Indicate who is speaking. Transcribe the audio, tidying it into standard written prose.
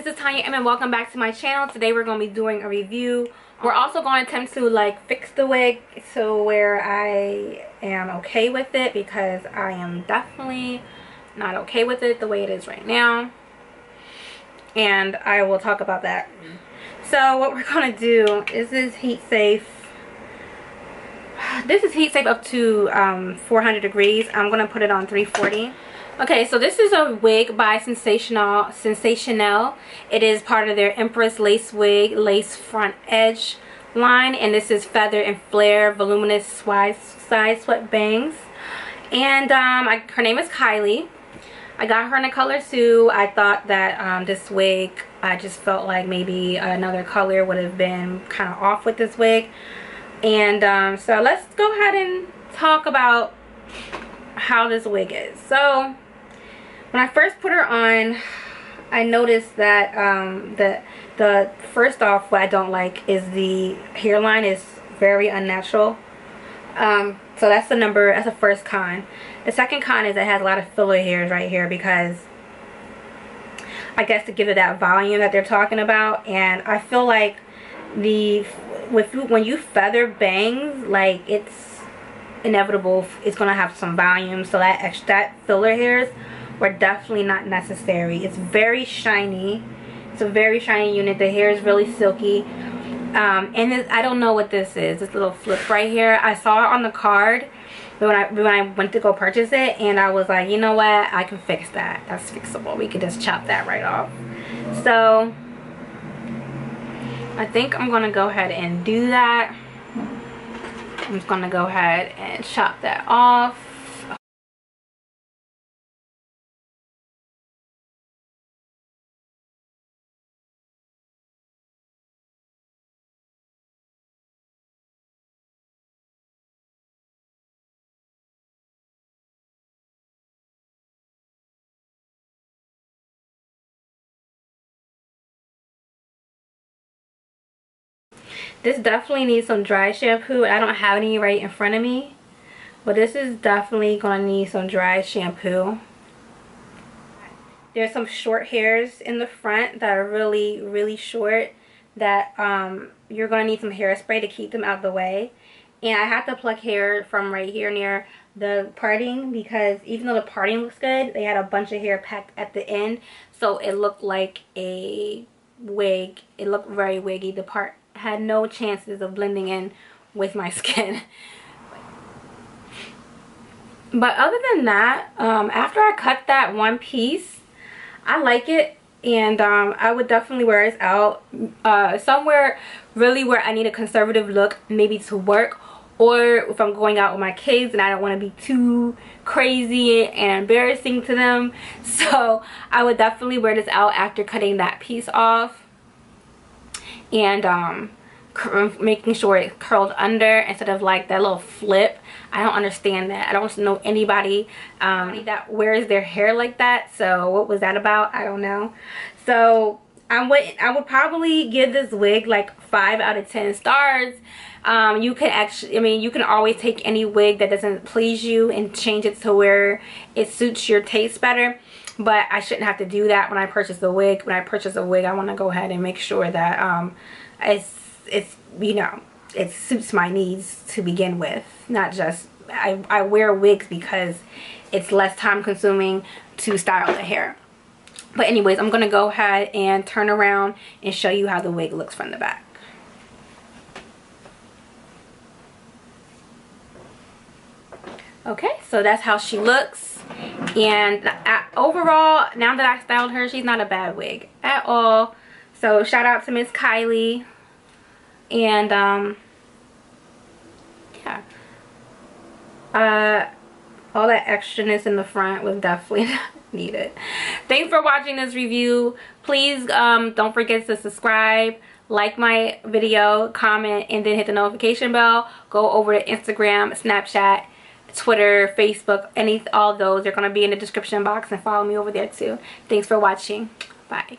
Speaker 1: is Tonya Emm and welcome back to my channel. Today we're going to be doing a review. We're also going to attempt to like fix the wig so where I am okay with it, because I am definitely not okay with it the way it is right now. And I will talk about that. So what we're going to do is this heat safe. This is heat safe up to 400 degrees. I'm going to put it on 340. Okay, so this is a wig by Sensationnel. It is part of their Empress Lace Wig Lace Front Edge line, and this is feather and flare voluminous side swept bangs. And her name is Kylie. I got her in a color Sue. I thought that this wig, I just felt like maybe another color would have been kind of off with this wig. And so let's go ahead and talk about how this wig is. So when I first put her on, I noticed that the first off, what I don't like is the hairline is very unnatural. So that's the first con. The second con is it has a lot of filler hairs right here, because I guess to give it that volume that they're talking about. And I feel like when you feather bangs, like, it's inevitable it's gonna have some volume, so that filler hairs were definitely not necessary. It's very shiny. It's a very shiny unit. The hair is really silky. And I don't know what this is. This little flip right here. I saw it on the card when I went to go purchase it, and I was like, you know what? I can fix that. That's fixable. We could just chop that right off. So I think I'm gonna go ahead and do that. I'm just gonna go ahead and chop that off. This definitely needs some dry shampoo. I don't have any right in front of me, but this is definitely going to need some dry shampoo. There's some short hairs in the front that are really, really short that you're going to need some hairspray to keep them out of the way. And I have to pluck hair from right here near the parting, because even though the parting looks good, they had a bunch of hair packed at the end, so it looked like a wig. It looked very wiggy. The part had no chances of blending in with my skin. But other than that, after I cut that one piece, I like it, and I would definitely wear this out somewhere really where I need a conservative look, maybe to work, or if I'm going out with my kids and I don't want to be too crazy and embarrassing to them. So I would definitely wear this out after cutting that piece off, and making sure it curled under instead of like that little flip. I don't understand that. I don't know anybody that wears their hair like that. So what was that about? I don't know. So I would probably give this wig like 5 out of 10 stars. You can actually, I mean, you can always take any wig that doesn't please you and change it to where it suits your taste better. But I shouldn't have to do that when I purchase a wig. When I purchase a wig, I want to go ahead and make sure that it's you know, it suits my needs to begin with. Not just, I wear wigs because it's less time consuming to style the hair. But anyways, I'm going to go ahead and turn around and show you how the wig looks from the back. Okay, so that's how she looks. And overall, now that I styled her, she's not a bad wig at all. So shout out to Miss Kylie. And yeah, all that extraness in the front was definitely not needed. Thanks for watching this review. Please don't forget to subscribe, like my video, comment, and then hit the notification bell. Go over to Instagram, Snapchat, Twitter, Facebook, all those are going to be in the description box, and follow me over there too. Thanks for watching. Bye.